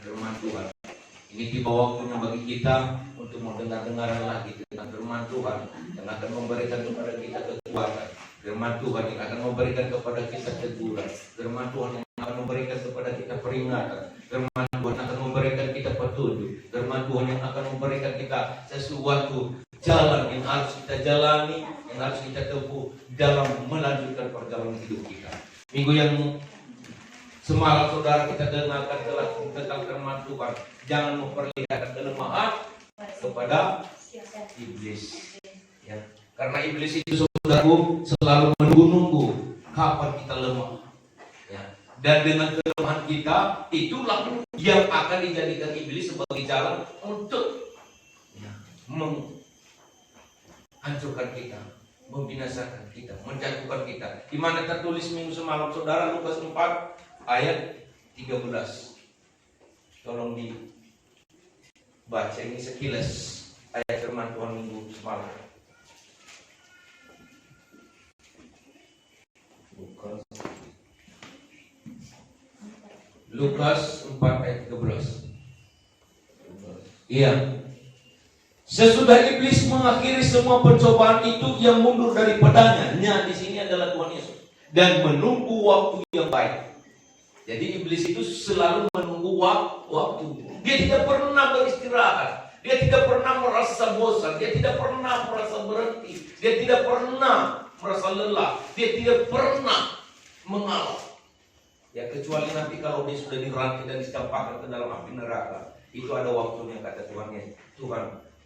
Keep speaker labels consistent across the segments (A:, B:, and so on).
A: firman Tuhan. Ini tiba waktunya bagi kita untuk mendengar-dengaran lagi tentang firman Tuhan yang akan memberikan kepada kita kekuatan. Firman Tuhan yang akan memberikan kepada kita teguran. Firman Tuhan yang akan memberikan kepada kita peringatan. Firman Tuhan akan memberikan kita petunjuk. Firman Tuhan yang akan memberikan kita sesuatu jalan yang harus kita jalani, yang harus kita tempuh dalam melanjutkan perjalanan hidup kita. Minggu yang semalam saudara kita dengarkan telah tentang firman Tuhan. Jangan memperlihatkan kelemahan kepada iblis. Ya. Karena iblis itu saudaraku selalu menunggu-nunggu kapan kita lemah. Ya. Dan dengan kelemahan kita, itulah yang akan dijadikan iblis sebagai jalan untuk menghancurkan kita, membinasakan kita, menjatuhkan kita. Di mana tertulis minggu semalam saudara, Lukas 4 ayat 13. Tolong dibaca ini sekilas ayat firman Tuhan minggu semalam. Lukas 4 ayat 13. Iya. Sesudah iblis mengakhiri semua pencobaan itu, yang mundur daripadanya. Nah, di sini adalah Tuhan Yesus, dan menunggu waktu yang baik. Jadi iblis itu selalu menunggu waktu. Dia tidak pernah beristirahat. Dia tidak pernah merasa bosan. Dia tidak pernah merasa berhenti. Dia tidak pernah merasa lelah. Dia tidak pernah mengalah. Ya, kecuali nanti kalau dia sudah dirantai dan dicampakkan ke dalam api neraka. Itu ada waktunya, kata Tuhan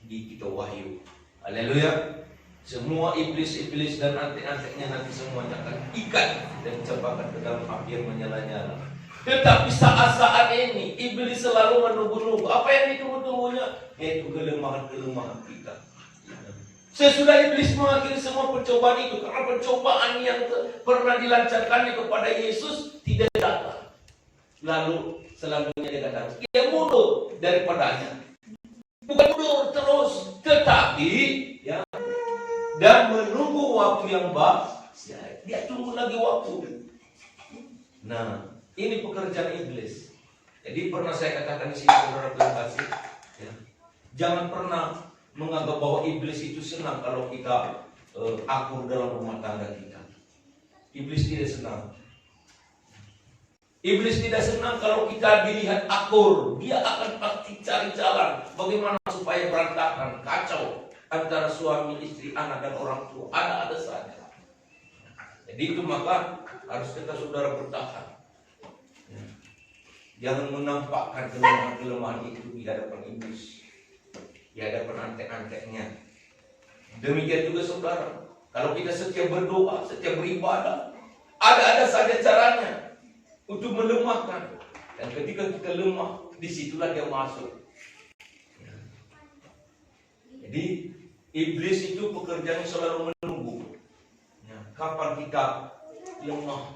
A: di kita Wahyu. Haleluya. Semua iblis-iblis dan antek-anteknya nanti semuanya akan ikat dan dicampakkan ke dalam api yang menyala-nyala. Tetapi saat-saat ini iblis selalu menunggu-nunggu. Apa yang ditunggu-tunggunya? Yaitu kelemahan-kelemahan kita. Sesudah iblis mengakhiri semua pencobaan itu, karena pencobaan yang pernah dilancarkannya kepada Yesus tidak datang. Lalu selanjutnya dia katakan, dia mundur daripadanya. Bukan mundur terus, tetapi ya, dan menunggu waktu yang baik. Dia tunggu lagi waktu. Nah, ini pekerjaan iblis. Jadi pernah saya katakan di sini, saudara kasih, ya, jangan pernah menganggap bahwa iblis itu senang kalau kita akur dalam rumah tangga kita. Iblis tidak senang. Iblis tidak senang kalau kita dilihat akur. Dia akan pasti cari jalan bagaimana supaya berantakan, kacau antara suami, istri, anak, dan orang tua. Ada saja. Jadi itu maka harus kita saudara bertahan. Jangan menampakkan kelemahan-kelemahan itu di hadapan iblis, di hadapan antek-anteknya. Demikian juga saudara, kalau kita setia berdoa, setia beribadah, ada saja caranya untuk melemahkan. Dan ketika kita lemah, disitulah dia masuk. Jadi iblis itu pekerjaannya selalu menunggu. Kapan kita lemah?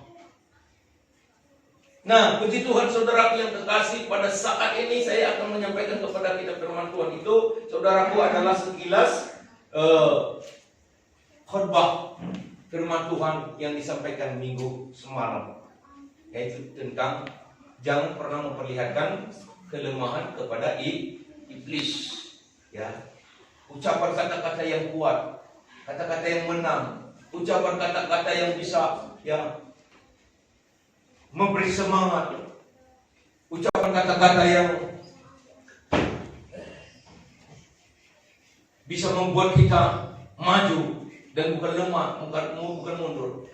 A: Nah, puji Tuhan saudaraku yang kekasih, pada saat ini saya akan menyampaikan kepada kita firman Tuhan itu, saudaraku, adalah sekilas khotbah firman Tuhan yang disampaikan minggu semalam, yaitu tentang jangan pernah memperlihatkan kelemahan kepada iblis. Ya, ucapan kata-kata yang kuat, kata-kata yang menang, ucapan kata-kata yang bisa memberi semangat, ucapan kata-kata yang bisa membuat kita maju dan bukan lemah, bukan mundur.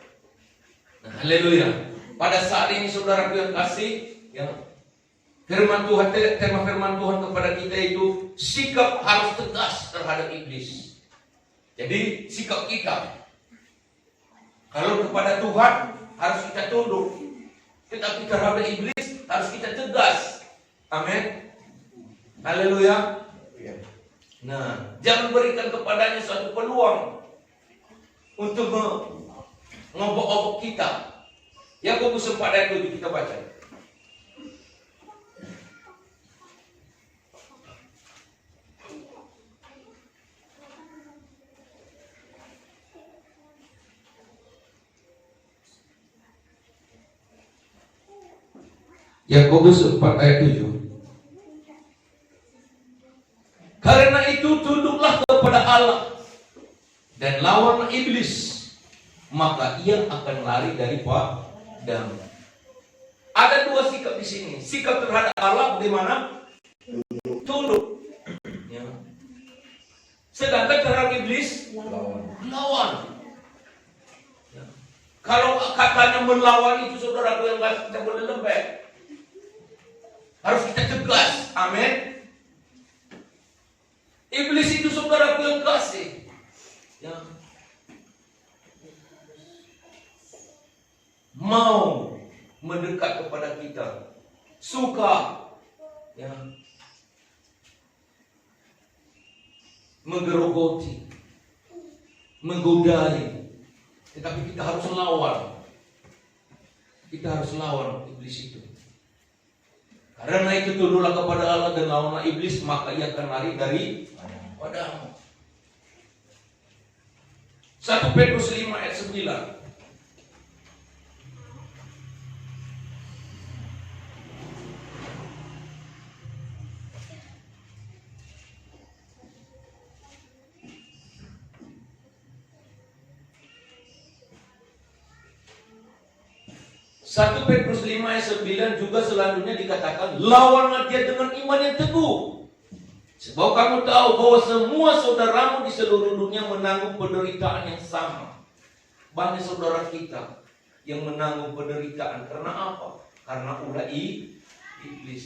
A: Nah, haleluya. Pada saat ini saudaraku yang kasih, tema firman Tuhan kepada kita itu sikap harus tegas terhadap iblis. Jadi sikap kita kalau kepada Tuhan harus kita tunduk, tetapi terhadap iblis harus kita tegas. Amin. Haleluya. Nah, jangan berikan kepadanya suatu peluang untuk mengobok-obok kita. Yakobus 4 ayat 7 kita baca. Yakobus 4 ayat 7. Allah dan lawan iblis, maka ia akan lari dari padamu. Ada dua sikap di sini. Sikap terhadap Allah bagaimana? Tunduk. Ya. Sedangkan terhadap iblis lawan. Ya. Kalau katanya melawan itu saudara yang kita boleh lembek. Harus kita tegas. Amin. Iblis itu saudara yang kasih. Ya. Mau mendekat kepada kita, suka, ya, menggerogoti, menggodai, tetapi kita harus lawan. Kita harus lawan iblis itu. Karena itu tunduklah kepada Allah dan lawanlah iblis, maka ia akan lari dari padamu. 1 Petrus 5 ayat 9. 1 Petrus 5 ayat 9 juga selanjutnya dikatakan, lawanlah dia dengan iman yang teguh. Sebab kamu tahu bahwa semua saudaramu di seluruh dunia menanggung penderitaan yang sama. Banyak saudara kita yang menanggung penderitaan karena apa? Karena ulah iblis.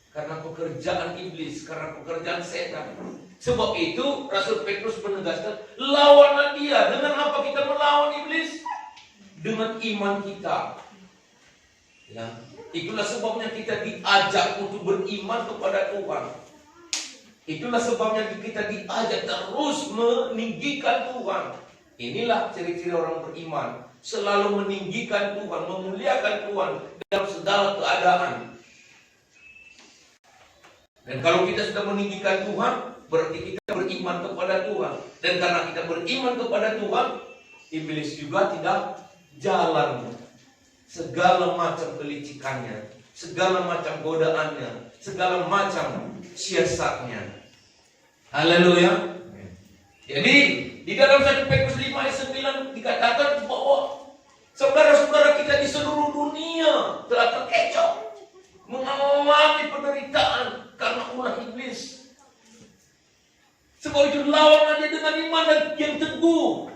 A: Karena pekerjaan iblis, karena pekerjaan setan. Sebab itu Rasul Petrus menegaskan, lawanlah dia. Dengan apa kita melawan iblis? Dengan iman kita. Ya, itulah sebabnya kita diajak untuk beriman kepada Tuhan. Itulah sebabnya kita diajak terus meninggikan Tuhan. Inilah ciri-ciri orang beriman, selalu meninggikan Tuhan, memuliakan Tuhan dalam segala keadaan. Dan kalau kita sudah meninggikan Tuhan, berarti kita beriman kepada Tuhan. Dan karena kita beriman kepada Tuhan, iblis juga tidak jalan. Segala macam kelicikannya, segala macam godaannya, segala macam siasatnya. Haleluya. Jadi di dalam 1 Petrus 5 ayat 9 dikatakan bahwa saudara-saudara kita di seluruh dunia telah terkecoh, mengalami penderitaan karena ulah iblis. Sebab itu lawan aja dengan iman yang teguh.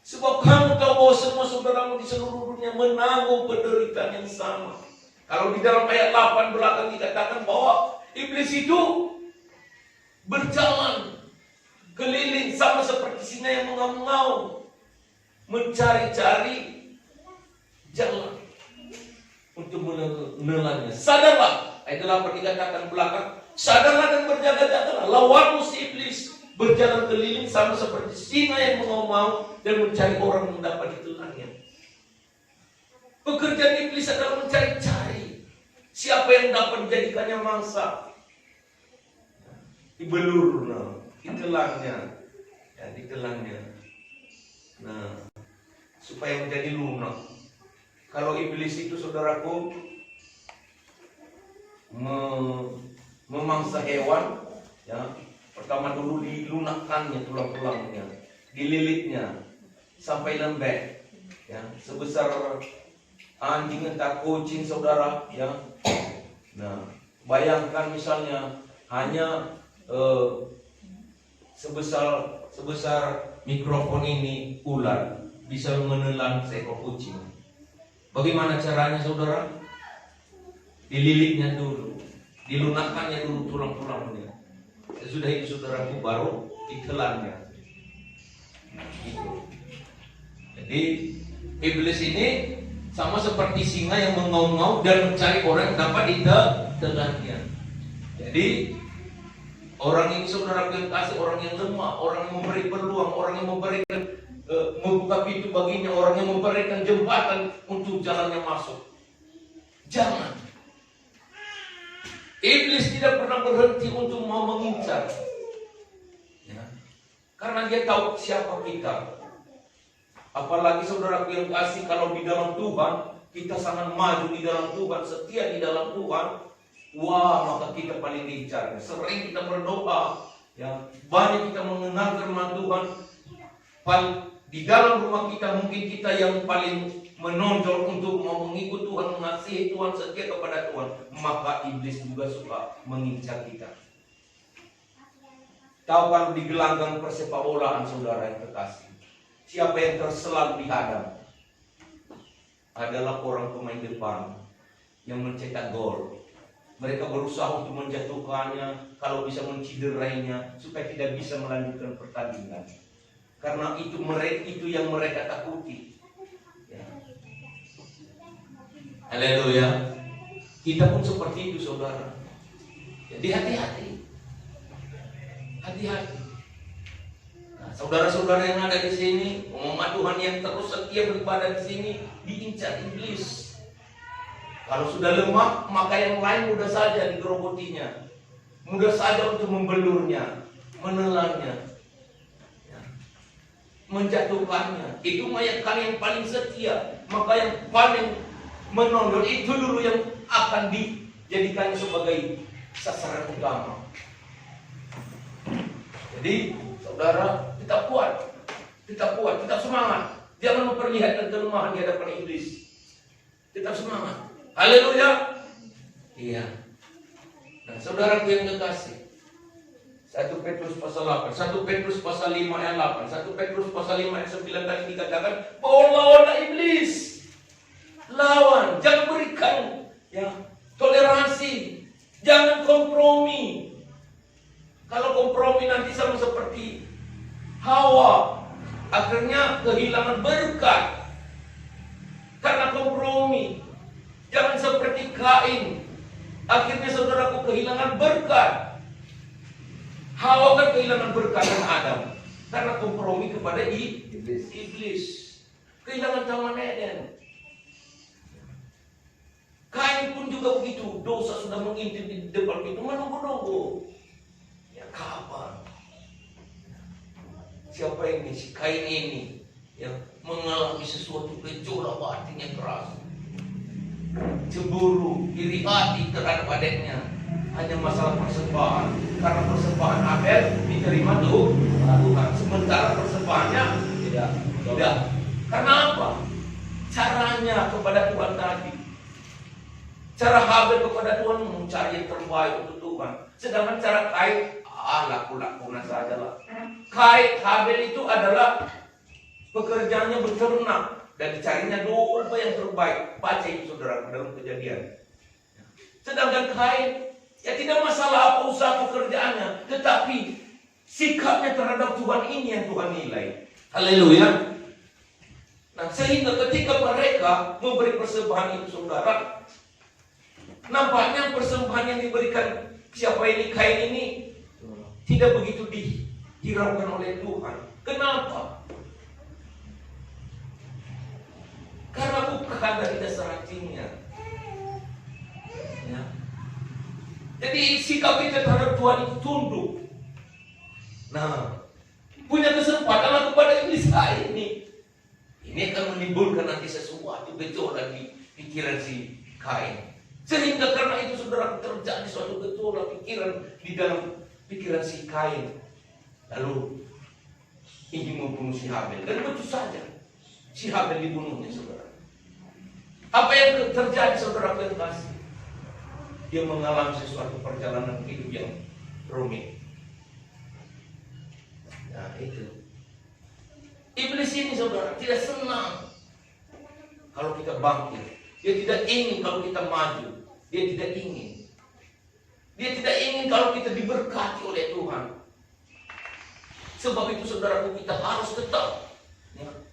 A: Sebab kamu tahu bahwa semua saudaramu di seluruh dunia menanggung penderitaan yang sama. Kalau di dalam ayat 8 belakang dikatakan bahwa iblis itu berjalan keliling sama seperti singa yang mengaum-ngaum, mencari-cari jalan untuk menelannya. Sadarlah, ayat 8 dikatakan belakang, sadarlah dan berjaga-jagalah, lawanmu si iblis berjalan keliling sama seperti singa yang mengaum-ngaum dan mencari orang yang dapat ditelannya. Pekerjaan iblis adalah mencari-cari siapa yang dapat menjadikannya mangsa. Dibelur, ditelannya, ya, ditelannya. Nah, supaya menjadi lunak. Kalau iblis itu, saudaraku, memangsa hewan, ya, pertama dulu dilunakkannya tulang-tulangnya, dililitnya sampai lembek, ya, sebesar anjing entah kucing, saudara, ya. Nah, bayangkan misalnya hanya sebesar mikrofon ini ular bisa menelan seekor kucing. Bagaimana caranya, saudara? Dililitnya dulu, dilunakkannya dulu tulang-tulangnya. Sesudah itu, saudaraku, baru ditelannya. Gitu. Jadi iblis ini sama seperti singa yang mengaum-ngaum dan mencari orang yang dapat ditelannya. Jadi orang ini, saudara yang kasih, orang yang lemah, orang yang memberi peluang, orang yang memberikan membuka pintu baginya, orang yang memberikan jembatan untuk jalannya masuk. Jangan. Iblis tidak pernah berhenti untuk mau mengincar, ya, karena dia tahu siapa kita. Apalagi saudara yang kasih, kalau di dalam Tuhan kita sangat maju di dalam Tuhan, setia di dalam Tuhan, wah, maka kita paling diincar. Sering kita berdoa, Ya, banyak kita mengenal firman Tuhan. Di dalam rumah kita mungkin kita yang paling menonjol untuk mau mengikut Tuhan, mengasihi Tuhan, setia kepada Tuhan. Maka iblis juga suka mengincar kita. Tahu kalau di gelanggang persepak bolaan saudara yang terkasih, siapa yang selalu dihadang? Adalah orang pemain depan yang mencetak gol. Mereka berusaha untuk menjatuhkannya, kalau bisa menciderainya supaya tidak bisa melanjutkan pertandingan. Karena itu yang mereka takuti. Ya. Haleluya. Kita pun seperti itu, saudara. Jadi hati-hati. Hati-hati. Nah, saudara-saudara yang ada di sini, umat Tuhan yang terus setia beribadah di sini, diincar iblis. Kalau sudah lemah, maka yang lain mudah saja digerogotinya, mudah saja untuk membelurnya, menelannya, ya, menjatuhkannya. Itu yang kalian paling setia, maka yang paling menonjol itu dulu yang akan dijadikan sebagai sasaran utama. Jadi, saudara, kita kuat, kita semangat. Jangan memperlihatkan kelemahan di hadapan iblis. Kita semangat. Haleluya. Iya. Nah, saudaraku yang kekasih, 1 Petrus pasal 8, 1 Petrus pasal 5 ayat 8, 1 Petrus pasal 5 ayat 9 tadi dikatakan bahwa lawanlah iblis. Lawan, jangan berikan ya toleransi, jangan kompromi. Kalau kompromi nanti sama seperti Hawa, akhirnya kehilangan berkat karena kompromi. Jangan seperti Kain, akhirnya saudaraku kehilangan berkat. Hawa kan kehilangan berkat dan Adam karena kompromi kepada iblis. Kehilangan taman Eden. Kain pun juga begitu, dosa sudah mengintip di depan itu, menunggu-nunggu. Ya kapan? Siapa ini? Si Kain ini yang mengalami sesuatu gejolak batin yang keras. Cemburu, iri hati terhadap adiknya. Hanya masalah persembahan. Karena persembahan Abel diterima Tuhan, sementara persembahannya tidak. Karena apa? Caranya kepada Tuhan tadi. Cara Habel kepada Tuhan mencari yang terbaik untuk Tuhan. Sedangkan cara Kain, laku-lakuna saja lah. Kain, Habel itu adalah pekerjaannya beternak. Dan dicarinya domba yang terbaik. Baca itu saudara dalam Kejadian. Sedangkan Kain, ya tidak masalah apa usaha pekerjaannya, tetapi sikapnya terhadap Tuhan ini yang Tuhan nilai. Haleluya. Nah, sehingga ketika mereka memberi persembahan itu saudara, nampaknya persembahan yang diberikan siapa ini Kain ini tidak begitu dihiraukan oleh Tuhan. Kenapa? Karena bukan dari dasar hatinya. Ya. Jadi sikap kita terhadap Tuhan itu tunduk. Nah, punya kesempatan kepada iblis ini. Ini akan menimbulkan nanti sesuatu gejolak di pikiran si Kain. Sehingga karena itu saudara terjadi suatu gejolak pikiran di dalam pikiran si Kain. Lalu ingin membunuh si Habel. Dan betul saja, si Habel dibunuhnya saudara. Apa yang terjadi saudara yang kasih? Dia mengalami sesuatu perjalanan hidup yang rumit. Nah itu. Iblis ini saudara tidak senang kalau kita bangkit. Dia tidak ingin kalau kita maju. Dia tidak ingin. Dia tidak ingin kalau kita diberkati oleh Tuhan. Sebab itu saudaraku, kita harus tetap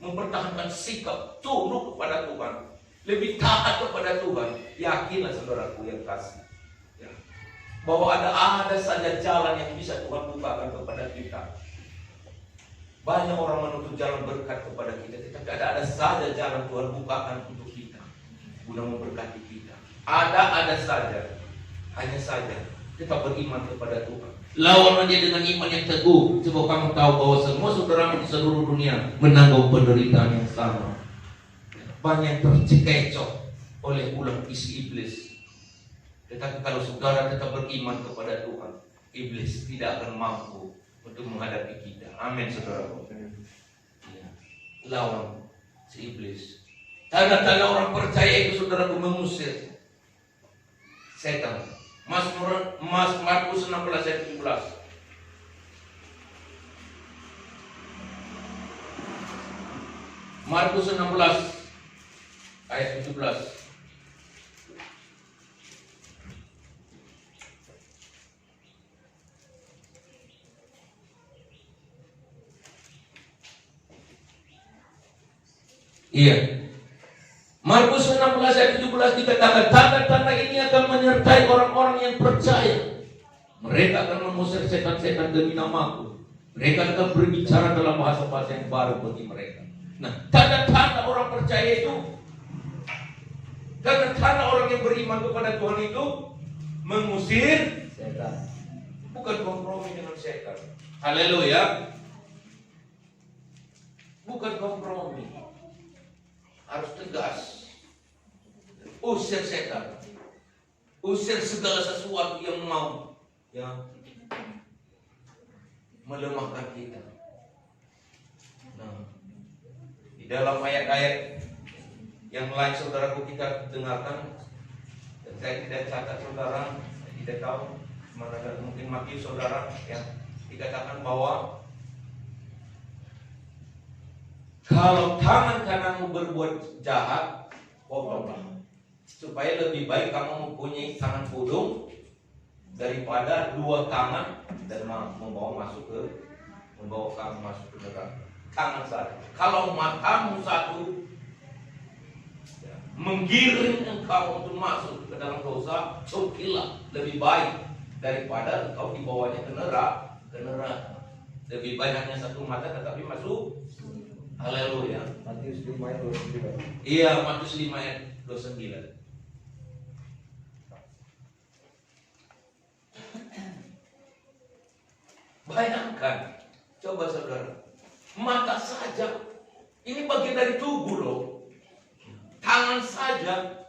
A: mempertahankan sikap tunduk kepada Tuhan. Lebih taat kepada Tuhan. Yakinlah saudaraku yang kasih, ya, bahwa ada saja jalan yang bisa Tuhan bukakan kepada kita. Banyak orang menutup jalan berkat kepada kita, tetapi ada saja jalan Tuhan bukakan untuk kita, guna memberkati kita. Ada saja, hanya saja kita beriman kepada Tuhan. Lawanlah dia dengan iman yang teguh, sebab kamu tahu bahwa semua saudara di seluruh dunia menanggung penderitaan yang sama. Banyak tercekecoh oleh ulah isi iblis. Tetapi kalau saudara tetap beriman kepada Tuhan, iblis tidak akan mampu untuk menghadapi kita. Amin, saudaraku. Ya. Lawan si iblis. Tanda-tanda orang percaya itu, saudaraku, mengusir setan. Markus 16 ayat 17. Markus 16 ayat 17. Iya. Markus 16 ayat 17 dikatakan, tanda-tanda ini akan menyertai orang-orang yang percaya. Mereka akan mengusir setan-setan demi namaku. Mereka akan berbicara dalam bahasa-bahasa yang baru bagi mereka. Nah, tanda-tanda orang percaya itu, tanda-tanda orang yang beriman kepada Tuhan itu mengusir setan. Bukan kompromi dengan setan. Haleluya. Bukan kompromi. Harus tegas. Usir setan. Usir segala sesuatu yang mau melemahkan kita. Nah, di dalam ayat-ayat yang lain, saudaraku, kita dengarkan. Dan saya tidak catat, saudara, saya tidak tahu mana, mungkin Matius, saudara, yang dikatakan bahwa kalau tangan kananmu berbuat jahat, potonglah. Supaya lebih baik kamu mempunyai tangan pudung daripada dua tangan dan membawa kamu masuk ke neraka. Tangan satu. Kalau matamu satu menggiring engkau untuk masuk ke dalam dosa, cukilah, lebih baik daripada engkau dibawanya ke neraka. Lebih banyaknya satu mata tetapi masuk. Haleluya.
B: Matius 5 ayat 29.
A: Iya, Matius 5 ayat 29. Bayangkan, coba saudara, mata saja, ini bagian dari tubuh loh. Tangan saja.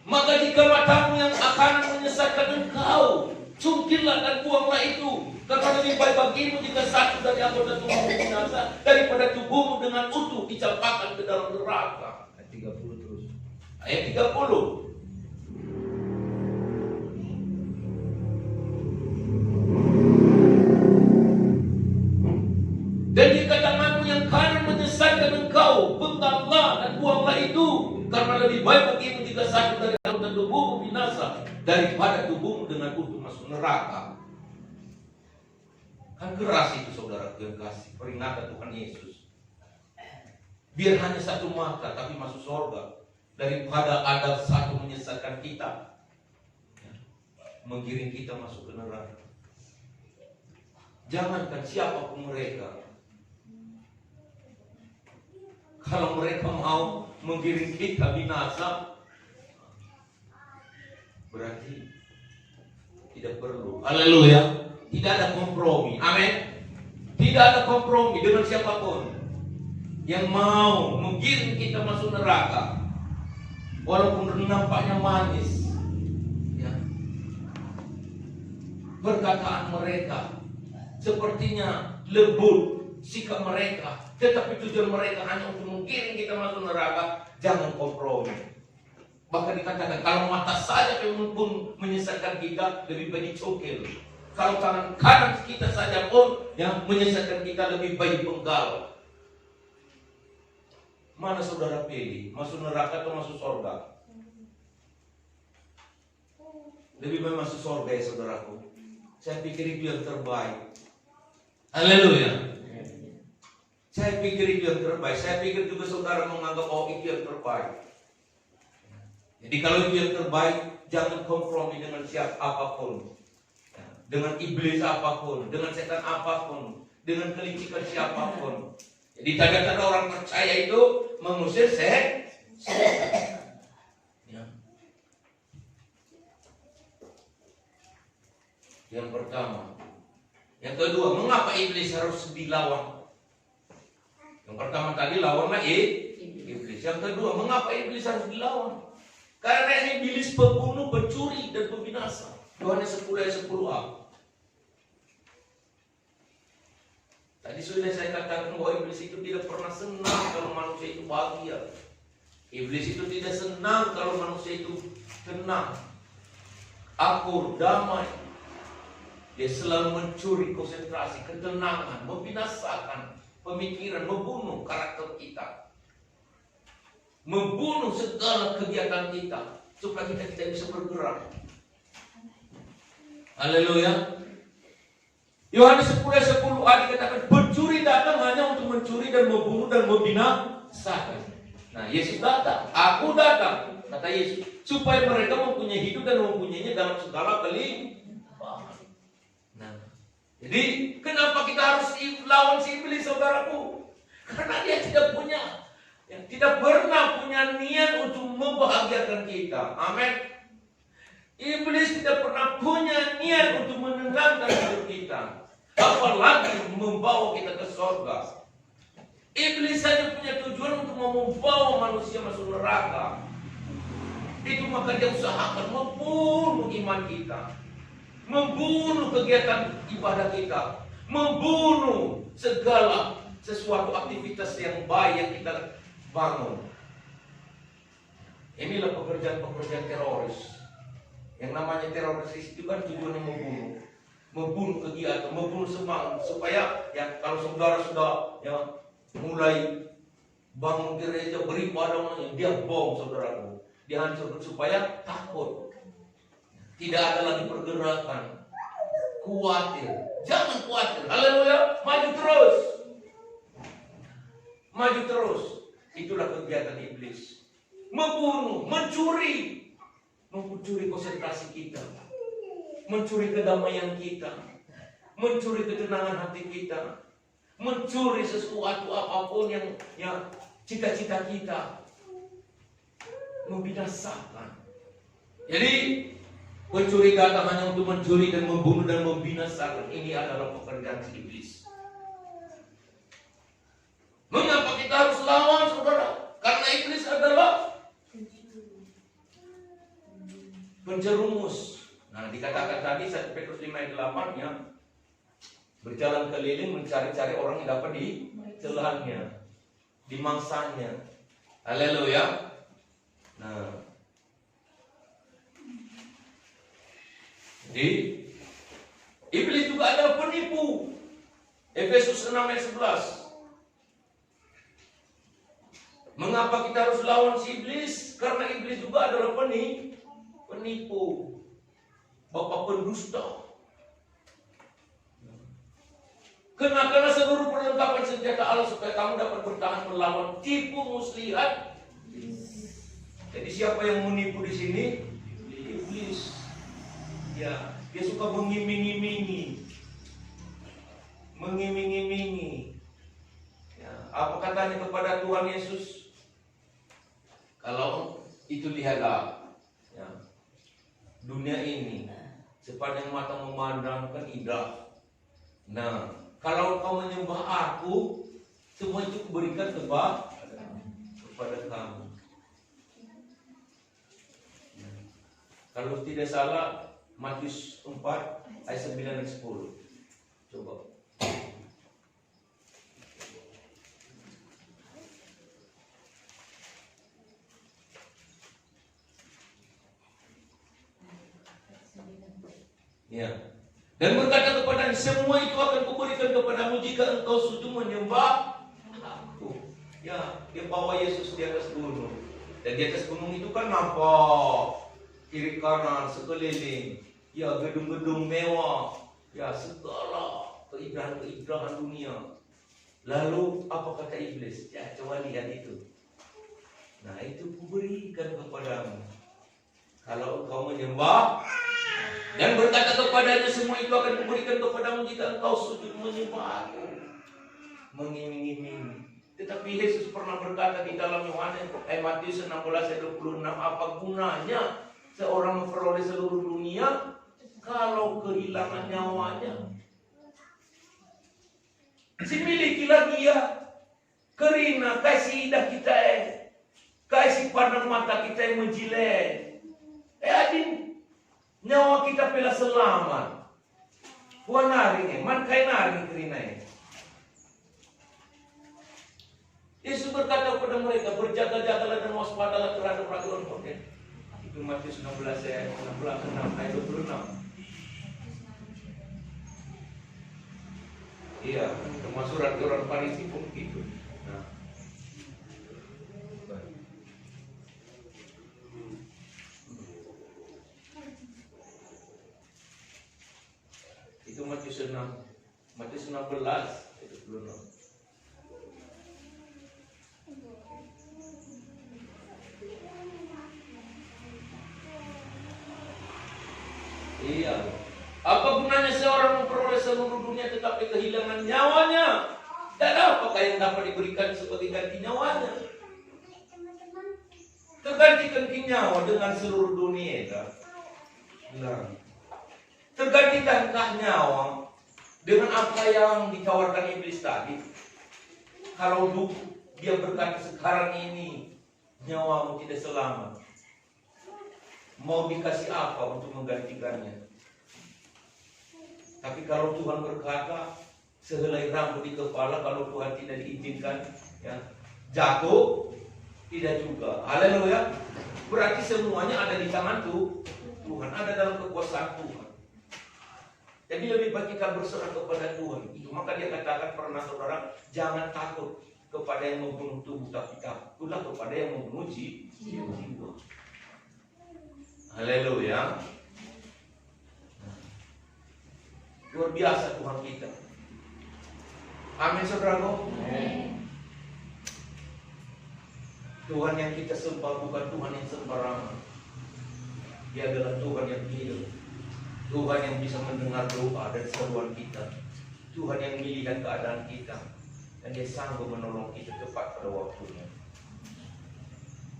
A: Maka jika matamu yang akan menyesatkan engkau, cungkillah dan buanglah itu. Karena lebih baik bagimu jika satu dari anggota tubuhmu binasa daripada tubuhmu dengan utuh dicampakkan ke dalam neraka.
B: Ayat 30 terus.
A: Ayat 30. Dan jika tanganmu yang kanan menyesatkan engkau, bentanglah dan buanglah itu. Karena lebih baik bagimu jika satu dari anggota tubuhmu binasa daripada tubuhmu dengan utuh masuk neraka. Kan keras itu, saudara yang kasih peringatan Tuhan Yesus. Biar hanya satu mata tapi masuk surga daripada ada satu menyesatkan kita, menggiring kita masuk ke neraka. Jangankan siapapun mereka, kalau mereka mau menggiring kita binasa, berarti tidak perlu. Haleluya. Tidak ada kompromi. Amin. Tidak ada kompromi dengan siapapun yang mau menggiring kita masuk neraka, walaupun nampaknya manis, ya. Perkataan mereka sepertinya lembut, sikap mereka, tetapi tujuan mereka hanya untuk menggiring kita masuk neraka. Jangan kompromi. Bahkan dikatakan kalau mata saja pun menyesatkan kita, lebih baik dicokil. Kalau tangan kanan kita saja pun yang menyesatkan kita, lebih baik penggal. Mana saudara pilih? Masuk neraka atau masuk surga? Lebih baik masuk surga ya saudaraku. Saya pikir itu yang terbaik. Haleluya. Saya pikir itu yang terbaik. Saya pikir juga saudara menganggap oh itu yang terbaik. Jadi kalau itu yang terbaik, jangan kompromi dengan siapapun. Dengan iblis apapun, dengan setan apapun, dengan kelicikan siapapun. Jadi tanda-tanda orang percaya itu mengusir setan. Ya. Yang pertama. Yang kedua, mengapa iblis harus dilawan? Yang pertama tadi lawanlah iblis. Yang kedua, mengapa iblis harus dilawan? Karena ini iblis pembunuh, pencuri dan pembinasa. Yohanes 10 ayat 10a. Tadi sudah saya katakan bahwa iblis itu tidak pernah senang kalau manusia itu bahagia. Iblis itu tidak senang kalau manusia itu tenang, akur, damai. Dia selalu mencuri konsentrasi, ketenangan, membinasakan pemikiran, membunuh karakter kita, membunuh segala kegiatan kita supaya kita tidak bisa bergerak. Haleluya. Yohanes 10:10a dikatakan pencuri datang hanya untuk mencuri dan membunuh dan membinasakan. Nah, Yesus datang, aku datang, kata Yesus, supaya mereka mempunyai hidup dan mempunyainya dalam segala kelimpahan. Nah, jadi kenapa kita harus lawan si iblis, saudaraku? Karena dia tidak pernah punya niat untuk membahagiakan kita. Amin. Iblis tidak pernah punya niat untuk menenangkan hidup kita, apalagi membawa kita ke surga. Iblis hanya punya tujuan untuk membawa manusia masuk neraka. Itu maka dia usahakan membunuh iman kita, membunuh kegiatan ibadah kita, membunuh segala sesuatu aktivitas yang baik yang kita bangun. Inilah pekerjaan-pekerjaan teroris. Yang namanya teroris itu kan tujuannya membunuh kegiatan, membunuh semangat, supaya ya kalau saudara sudah ya mulai bangun gereja beribadah, dia bom saudaraku, dia hancurkan supaya takut, tidak ada lagi pergerakan, khawatir. Jangan khawatir, haleluya, maju terus. Itulah kegiatan iblis, membunuh, mencuri konsentrasi kita, mencuri kedamaian kita, mencuri ketenangan hati kita, mencuri sesuatu apapun yang cita-cita kita, membinasakan. Jadi pencuri datang hanya untuk mencuri dan membunuh dan membinasakan. Ini adalah pekerjaan iblis. Mengapa kita harus lawan, saudara? Karena iblis adalah penjerumus. Nah, dikatakan tadi 1 Petrus 5:8 ya, berjalan keliling mencari-cari orang yang dapat dicelahannya, dimangsanya. Haleluya. Nah, jadi iblis juga adalah penipu. Efesus 6:11. Mengapa kita harus lawan si iblis? Karena iblis juga adalah penipu, bapak pendusta. Kenakanlah seluruh perlengkapan senjata Allah supaya kamu dapat bertahan melawan tipu muslihat. Jadi siapa yang menipu di sini? Iblis. Ya, dia suka mengiming-imingi. Ya, apa katanya kepada Tuhan Yesus? Kalau itu lihatlah, ya, dunia ini sepanjang mata memandang kan indah. Nah, kalau kau menyembah aku, semua itu kuberikan kepada kamu. Kalau tidak salah, Matius 4 ayat 9 dan 10. Coba. Ya. Dan berkata kepadanya, semua itu akan kuberikan kepadamu jika engkau sujud menyembah aku. Ya, dia bawa Yesus di atas gunung. Dan di atas gunung itu kan nampak kiri kanan sekeliling, ya gedung-gedung mewah, ya segala keindahan dunia. Lalu apa kata iblis? Ya, coba lihat itu. Nah, itu kuberikan kepadamu kalau engkau menyembah. Dan berkata kepadanya, semua itu akan kuberikan kepadamu jika engkau sujud menyembah aku. Mengiming-iming. Tetapi Yesus pernah berkata di dalam Yohanes Matius 16 ayat 26, apa gunanya seorang memperoleh seluruh dunia kalau kehilangan nyawanya? Si milikilah dia, kerina kasih indah kita kasih pandang mata kita yang menjilat. Adin nyawa kita pela selamat. Puan naring man kay naring kerina Yesus berkata kepada mereka, berjaga-jagalah dan waspadalah terhadap raguan kalian. Itu Matius 16 ayat 16, 6 ayat 26. Iya, termasuk orang Farisi pun begitu. Nah. Itu Matius 6, Matius 16 ayat 26. Iya. Apa gunanya seorang memperoleh seluruh dunia tetapi kehilangan nyawanya? Dan apakah yang dapat diberikan sebagai ganti nyawanya? Tergantikan nyawa dengan seluruh dunia, kan? Nah. Tergantikankah nyawa dengan apa yang ditawarkan iblis tadi? Kalau dia berkata sekarang ini nyawamu tidak selamat, mau dikasih apa untuk menggantikannya? Tapi kalau Tuhan berkata sehelai rambut di kepala, kalau Tuhan tidak diizinkan, ya, jatuh, tidak juga. Haleluya. Berarti semuanya ada di tangan Tuhan, ada dalam kekuasaan Tuhan. Jadi lebih baik kita berserah kepada Tuhan. Itu maka dia katakan, pernah saudara, jangan takut kepada yang membunuh tubuh, tapi takutlah kepada yang membunuh jiwa. Haleluya. Luar biasa Tuhan kita. Amin saudaraku. Tuhan yang kita sembah bukan Tuhan yang sembarangan. Dia adalah Tuhan yang hidup. Tuhan yang bisa mendengar doa dan seruan kita. Tuhan yang melihat keadaan kita. Dan dia sanggup menolong kita tepat pada waktunya.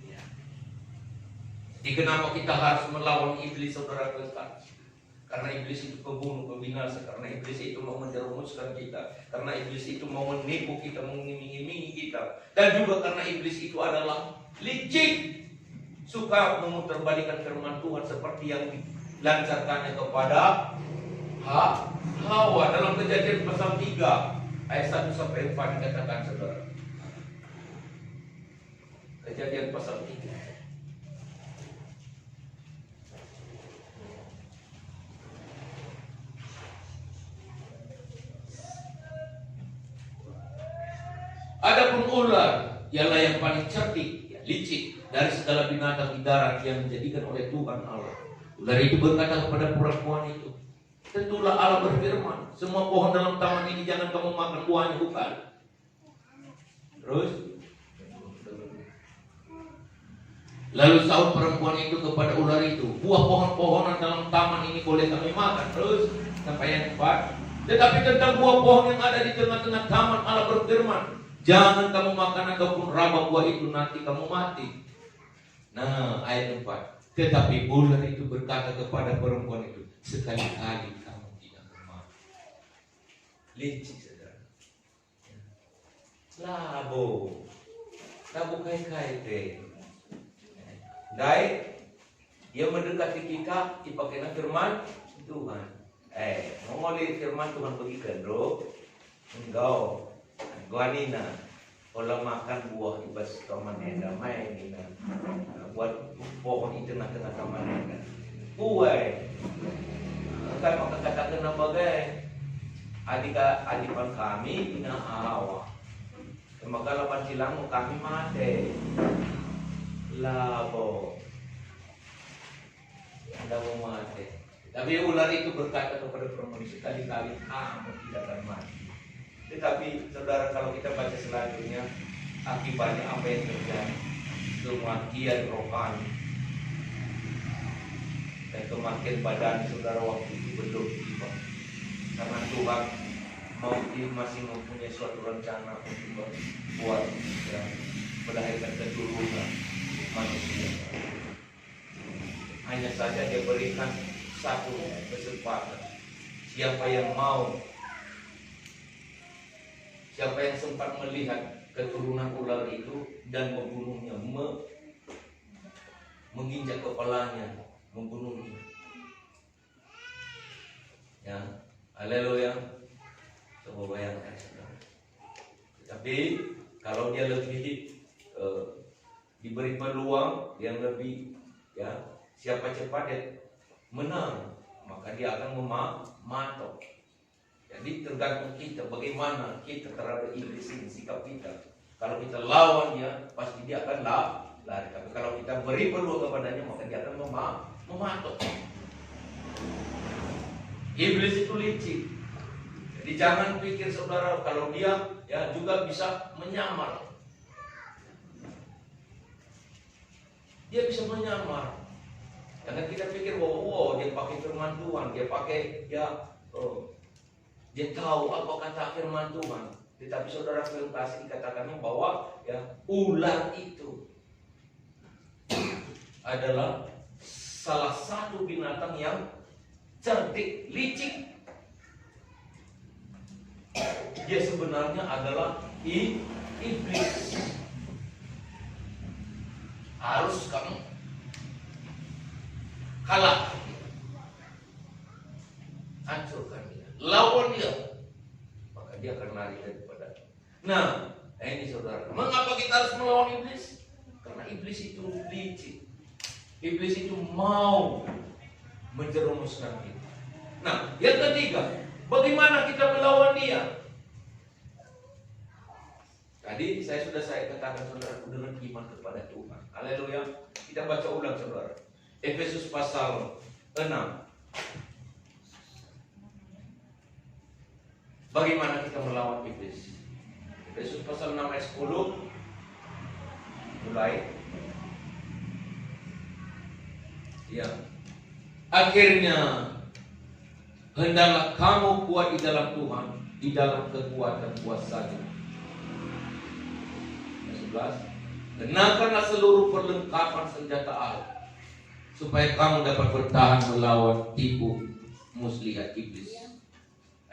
A: Ya. Jadi kenapa kita harus melawan iblis, saudara kita? Karena iblis itu pembunuh, pembinasa. Karena iblis itu mau menjerumuskan kita. Karena iblis itu mau menipu kita, mengiming-imingi kita. Dan juga karena iblis itu adalah licik, suka memutarbalikkan firman Tuhan seperti yang dilancarkannya kepada Hawa. Dalam Kejadian pasal 3 ayat 1 sampai 4 dikatakan, saudara. Kejadian pasal 3. Adapun ular ialah yang paling cerdik, ya, licik dari segala binatang di darat yang dijadikan oleh Tuhan Allah. Ular itu berkata kepada perempuan itu, tentulah Allah berfirman, semua pohon dalam taman ini jangan kamu makan buahnya, bukan? Terus, lalu sahut perempuan itu kepada ular itu, buah pohon-pohonan dalam taman ini boleh kami makan. Terus sampai yang 4. Tetapi tentang buah pohon yang ada di tengah-tengah taman, Allah berfirman, jangan kamu makan ataupun raba buah itu, nanti kamu mati. Nah, ayat 4. Tetapi ular itu berkata kepada perempuan itu, sekali-kali kamu tidak mati. Licik, saudara. Labo kai-kai deh. Dai, dia mendekati kita dipakai firman Tuhan. Mengoli firman Tuhan begitu, bro. Engkau Guanina, kalau makan buah ibas kamanenda, main ini, buat pohon itu nak kena kamanenda. Buai, kan maka katakan nabagai, adipan kami ina awa, maka lapan silang kami mati, labo, anda mau mati. Tapi ular itu berkata kepada perempuan, sekali-kali kamu tidak akan mati. Tetapi saudara, kalau kita baca selanjutnya, akibatnya apa yang terjadi? Kematian rohani dan kematian badan saudara waktu itu belum tiba. Karena Tuhan masih mempunyai suatu rencana untuk membuat, ya, melahirkan keturunan manusia. Hanya saja dia berikan satu kesempatan. Siapa yang mau, siapa yang sempat melihat keturunan ular itu dan membunuhnya, menginjak kepalanya, membunuhnya. Ya, haleluya. Coba bayangkan, saudara. Tapi Kalau dia lebih diberi peluang yang lebih, ya, siapa cepat dia menang, maka dia akan mematok. Jadi tergantung kita bagaimana kita terhadap iblis ini, sikap kita. Kalau kita lawan dia, pasti dia akan lari. Tapi kalau kita beri peluang kepadanya, maka dia akan mematok. Iblis itu licik. Jadi jangan pikir saudara kalau dia ya juga bisa menyamar. Dia bisa menyamar. Jangan kita pikir wow, dia pakai firman Tuhan, dia pakai dia tahu apa kata firman Tuhan. Tetapi saudara film kasih dikatakannya bahwa ya ular itu adalah salah satu binatang yang cerdik, licik. Dia sebenarnya adalah iblis. Harus kamu kalah, hancurkan dia, lawan dia, maka dia akan lari daripada. Nah, ini saudara, mengapa kita harus melawan iblis? Karena iblis itu licik. Iblis itu mau menjerumuskan kita. Nah, yang ketiga, bagaimana kita melawan dia? Tadi saya katakan saudara dengan iman kepada Tuhan. Haleluya. Kita baca ulang saudara. Efesus pasal 6. Bagaimana kita melawan iblis? Efesus pasal 6 ayat 10. Mulai. Ya. Akhirnya hendaklah kamu kuat di dalam Tuhan, di dalam kekuatan kuasa-Nya. 11. Kenakanlah seluruh perlengkapan senjata Allah, supaya kamu dapat bertahan melawan tipu muslihat iblis.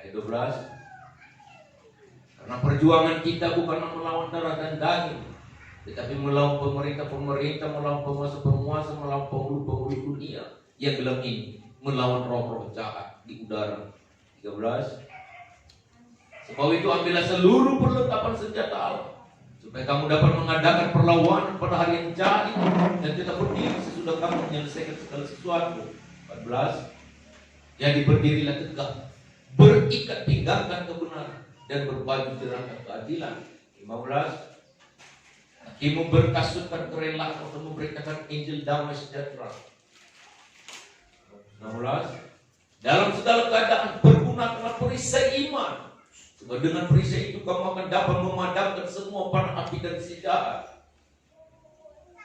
A: Ayat 12. Karena perjuangan kita bukanlah melawan darah dan daging, tetapi melawan pemerintah-pemerintah, melawan penguasa-penguasa, melawan penghulu-penghulu dunia yang gelap ini, melawan roh-roh jahat di udara. 13. Sebab itu ambillah seluruh perlengkapan senjata Allah, supaya kamu dapat mengadakan perlawanan pada hari yang jahat itu, dan tetap berdiri sesudah kamu menyelesaikan segala sesuatu. 14. Jadi berdirilah tegak, berikat pinggangkan kebenaran, dan berbaju jeratan keadilan. 15. Hakimu berkasutkan kerelaan untuk memberitakan Injil damai sejahtera. 16. Dalam segala keadaan pergunakanlah perisai iman, sebab dengan perisai itu kamu akan dapat memadamkan semua panah api dan si jahat.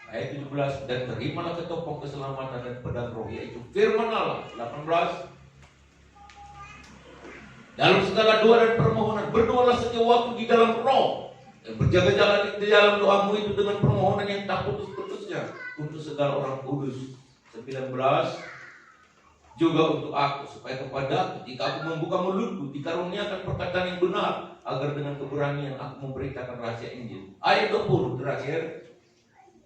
A: Ayat 17. Dan terimalah ketopong keselamatan dan pedang roh, yaitu firman Allah. 18. Dalam segala doa dan permohonan berdoalah setiap waktu di dalam roh, dan berjaga-jaga di dalam doamu itu dengan permohonan yang tak putus-putusnya untuk segala orang kudus. 19. Juga untuk aku, supaya kepada ketika aku membuka mulutku dikaruniakan perkataan yang benar, agar dengan keberanian aku memberitakan rahasia Injil. Ayat 20 terakhir.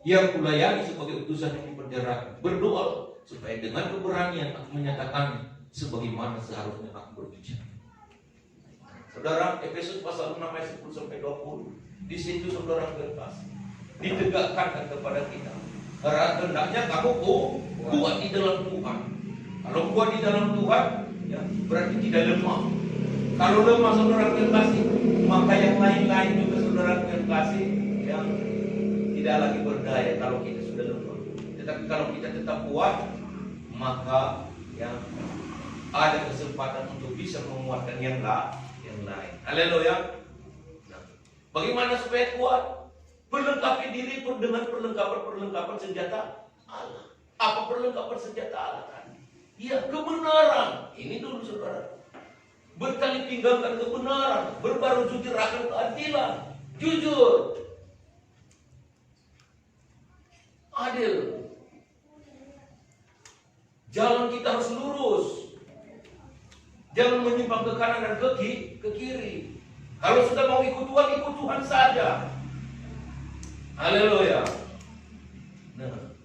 A: Yang kulayani sebagai utusan yang dipenjarakan, berdoa supaya dengan keberanian aku menyatakannya sebagaimana seharusnya aku berbicara. Saudara, Efesus pasal 6 ayat 10 sampai 20. Di situ saudara bebas ditegakkan kepada kita. Karena hendaknya kamu kuat di dalam Tuhan. Kalau kuat di dalam Tuhan, ya berarti tidak lemah. Kalau lemah saudara kasih, maka yang lain-lain juga saudara kasih yang tidak lagi berdaya kalau kita sudah lemah. Tetapi kalau kita tetap kuat, maka yang ada kesempatan untuk bisa menguatkan yang lain. Haleluya. Nah, bagaimana supaya kuat? Perlengkapi diri dengan perlengkapan senjata Allah. Apa perlengkapan senjata Allah tadi? Ya, kebenaran. Ini dulu saudara. Bertali pinggangkan kebenaran, berbaru jujur akan keadilan. Jujur, adil. Jalan kita harus lurus. Jangan menyimpang ke kanan dan ke kiri. Kalau sudah mau ikut Tuhan saja. Haleluya. Nah,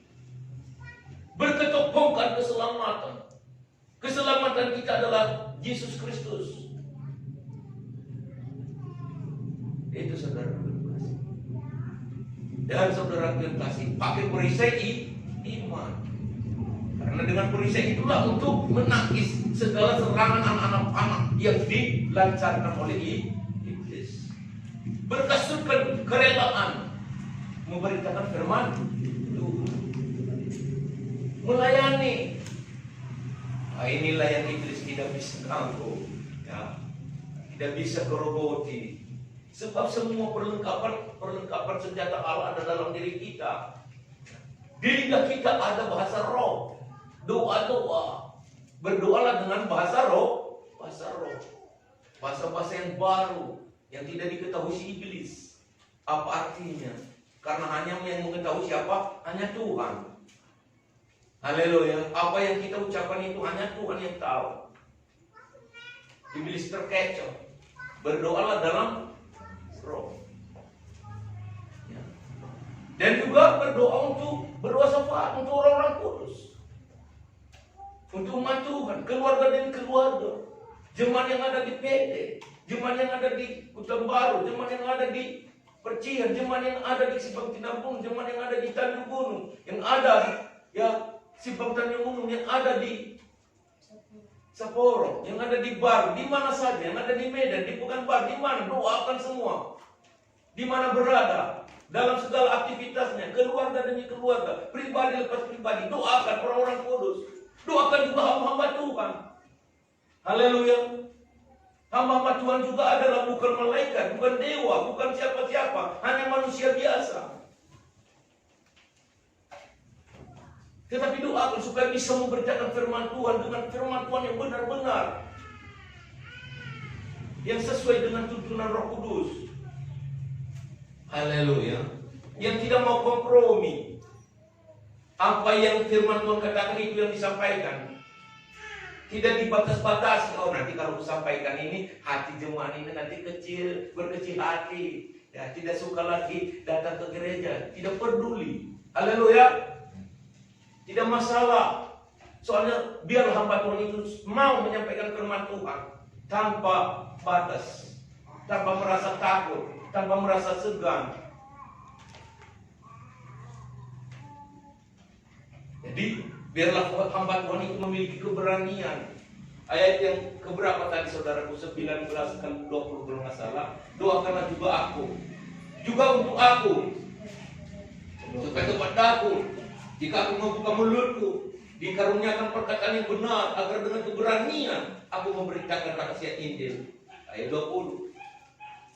A: berketopongkan keselamatan. Keselamatan kita adalah Yesus Kristus. Itu saudara. Dan saudara yang kasih, pakai perisai iman. Karena dengan perisai itulah untuk menangkis segala serangan anak-anak panah yang dilancarkan oleh iblis. Berkasutkan kerelaan memberitakan firman Tuhan, melayani. Nah, inilah yang iblis tidak bisa ganggu, ya, tidak bisa gerogoti. Sebab semua perlengkapan senjata Allah ada dalam diri kita. Di lidah kita ada bahasa roh, doa-doa. Berdoalah dengan bahasa roh, bahasa-bahasa yang baru yang tidak diketahui si iblis. Apa artinya? Karena hanya yang mengetahui siapa? Hanya Tuhan. Haleluya. Apa yang kita ucapkan itu hanya Tuhan yang tahu. Iblis terkecoh. Berdoalah dalam roh. Ya. Dan juga berdoa syafaat untuk orang-orang kudus. Untuk umat Tuhan, keluarga dan keluarga. Jemaat yang ada di PD, jemaat yang ada di Hutan Baru, jemaat yang ada di Percian, jemaat yang ada di Simpang Tinambung, jemaat yang ada di Tanjung Gunung, yang ada ya Simpang Tanjung Gunung, yang ada di Sapporo, yang ada di Baru, di mana saja, yang ada di Medan, di Pekanbaru, di mana, doakan semua. Di mana berada, dalam segala aktivitasnya, keluarga demi keluarga, pribadi lepas pribadi, doakan orang-orang kudus. Doakan juga hamba-hamba Tuhan. Haleluya. Hamba-hamba Tuhan juga adalah bukan malaikat, bukan dewa, bukan siapa-siapa, hanya manusia biasa. Tetapi doakan supaya bisa memberitakan firman Tuhan dengan firman Tuhan yang benar-benar, yang sesuai dengan tuntunan Roh Kudus. Haleluya. Yang tidak mau kompromi. Apa yang firman Tuhan katakan itu yang disampaikan. Tidak dibatas-batasi. Oh, nanti kalau sampaikan ini, hati jemaat ini nanti berkecil hati. Ya, tidak suka lagi datang ke gereja. Tidak peduli. Haleluya. Tidak masalah. Soalnya biar hamba Tuhan itu mau menyampaikan firman Tuhan tanpa batas, tanpa merasa takut, tanpa merasa segan. Jadi biarlah hamba Tuhan itu memiliki keberanian. Ayat yang keberapa tadi saudaraku? 19 kali 20 kalau nggak salah. Doakanlah juga aku, juga untuk aku, supaya kepadaku, jika aku membuka mulutku, dikaruniakan perkataan yang benar, agar dengan keberanian aku memberitakan rahasia Injil. Ayat 20.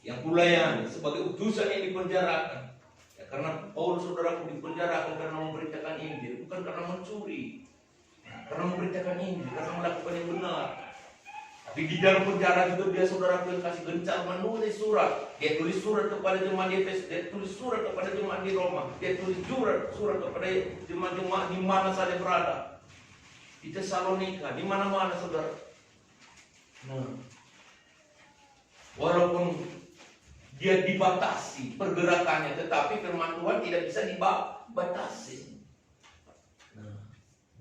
A: Yang kulayani sebagai utusan yang dipenjarakan. Ya, karena Paulus saudaraku dipenjarakan karena memberitakan Injil, bukan karena mencuri. Karena memberitakan Injil, karena melakukan yang benar. Tapi di dalam penjara juga dia saudaraku yang kasih gencar menulis surat. Dia tulis surat kepada jemaat di Efesus, dia tulis surat kepada jemaat di Roma, dia tulis surat kepada jemaat-jemaat di mana saja berada. Di Tesalonika, di mana-mana saudara. Nah, walaupun dia dibatasi pergerakannya, tetapi firman Tuhan tidak bisa dibatasi. Nah,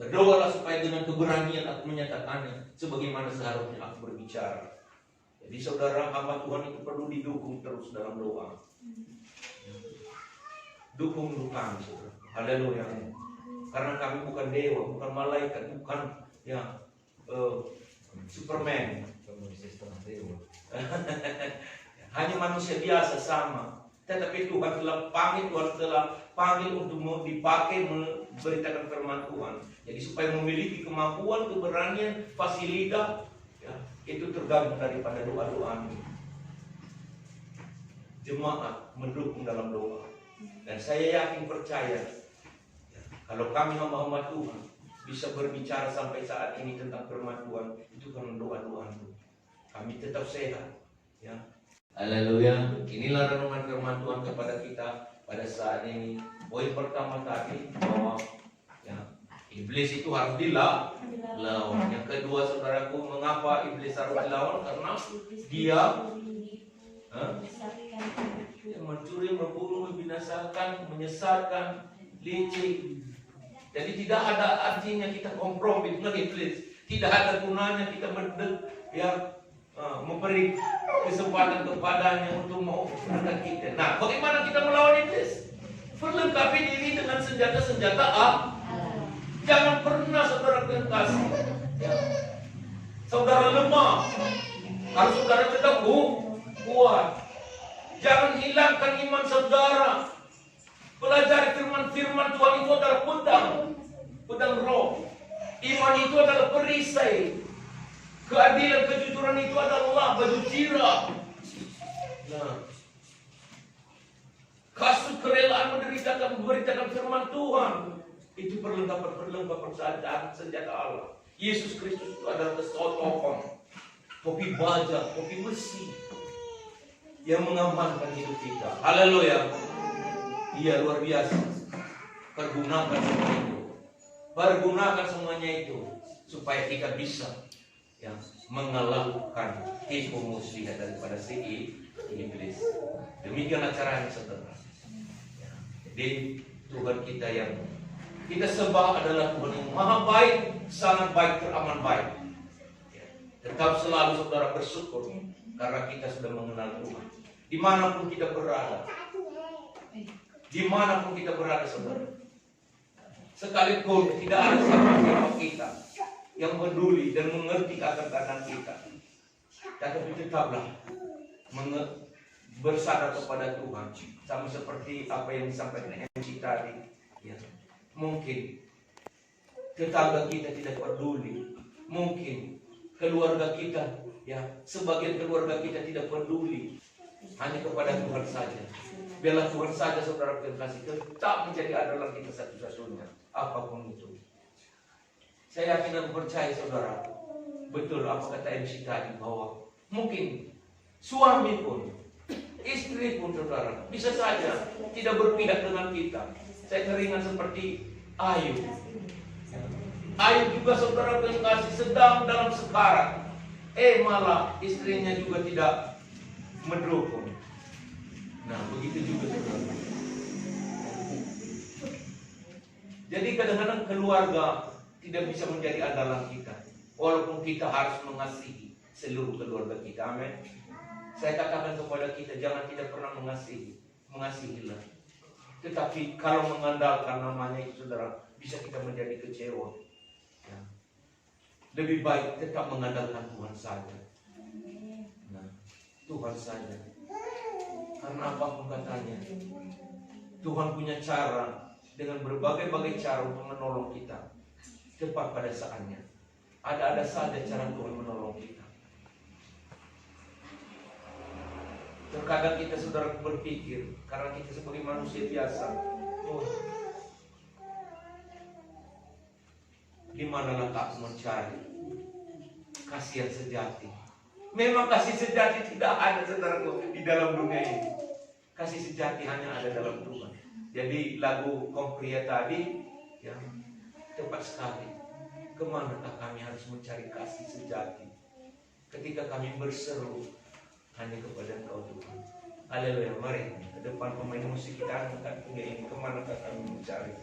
A: berdoalah supaya dengan keberanian aku menyatakannya sebagaimana seharusnya aku berbicara. Jadi saudara hamba Tuhan itu perlu didukung terus dalam doa. Dukung kami, saudara. Haleluya. Karena kami bukan dewa, bukan malaikat, bukan ya Superman. Hanya manusia biasa sama. Tetapi Tuhan telah panggil untuk dipakai memberitakan firman Tuhan. Jadi supaya memiliki kemampuan, keberanian, fasilitas, ya, itu tergantung daripada doa-doa. Jemaat mendukung dalam doa. Dan saya yakin percaya, ya, kalau kami hamba-hamba Tuhan bisa berbicara sampai saat ini tentang firman Tuhan, itu karena doa-doa. Kami tetap sehat, ya. Haleluya. Inilah renungan firman Tuhan kepada kita pada saat ini. Poin pertama tadi bahwa ya, iblis itu harus dilawan. Yang kedua saudaraku, mengapa iblis harus dilawan? Karena dia yang mencuri, membunuh, membinasakan, menyesatkan, licik. Jadi tidak ada artinya kita kompromi dengan iblis. Tidak ada gunanya kita memberi kesempatan kepadanya untuk mau menang kita. Nah, bagaimana kita melawan iblis? Perlengkapi diri dengan senjata-senjata Jangan pernah saudara kasih saudara lemah. Kalau saudara tetap kuat. Jangan hilangkan iman saudara. Pelajari firman-firman Tuhan itu adalah pedang roh. Iman itu adalah perisai. Keadilan, kejujuran itu adalah baju zirah. Nah, kasut kerelaan memberitakan firman Tuhan. Itu perlengkapan senjata Allah. Yesus Kristus itu adalah kesotokan, topi baja, topi besi yang mengamankan hidup kita. Haleluya. Iya, luar biasa. Pergunakan semuanya itu supaya kita bisa mengalahkan tipu muslihat daripada si iblis. Demikian acaranya saudara. Jadi Tuhan kita yang kita sembah adalah Tuhan yang maha baik, sangat baik, teramat baik. Tetap selalu saudara bersyukur karena kita sudah mengenal Tuhan. Dimanapun kita berada, saudara. Sekalipun tidak ada siapa kita yang peduli dan mengerti akan keadaan kita, tetapi tetaplah bersandar kepada Tuhan. Sama seperti apa yang disampaikan MC tadi. Mungkin tetangga kita tidak peduli, mungkin keluarga kita, sebagian keluarga kita tidak peduli, hanya kepada Tuhan saja. Biarlah Tuhan saja saudara kasih tetap menjadi adalah kita satu-satunya, apapun itu. Saya yakin dan percaya saudara, betul apa kata MC tadi, bahwa mungkin suami pun, istri pun saudara, bisa saja tidak berpihak dengan kita. Saya teringat seperti Ayub. Ayub juga saudara kasih sedang dalam sekarat. Malah istrinya juga tidak mendukung. Nah, begitu juga saudara. Jadi kadang-kadang keluarga tidak bisa menjadi andalan kita, walaupun kita harus mengasihi seluruh keluarga kita. Amin. Saya katakan kepada kita, jangan tidak pernah mengasihilah. Tetapi kalau mengandalkan namanya itu saudara, bisa kita menjadi kecewa. Lebih baik tetap mengandalkan Tuhan saja. Nah, Tuhan saja. Karena apapun katanya, Tuhan punya cara dengan berbagai-bagai cara untuk menolong kita tepat pada saatnya. Ada saja cara Tuhan menolong kita. Terkadang kita saudara berpikir, karena kita sebagai manusia biasa, di mana letak mencari kasih yang sejati. Memang kasih sejati tidak ada saudaraku di dalam dunia ini. Kasih sejati hanya ada dalam Tuhan. Jadi lagu Kompria tadi tepat sekali. Kemanakah kami harus mencari kasih sejati ketika kami berseru hanya kepada Engkau Tuhan. Haleluya. Mari ke depan pemain musik kita angkat ini. Kemanakah kami mencari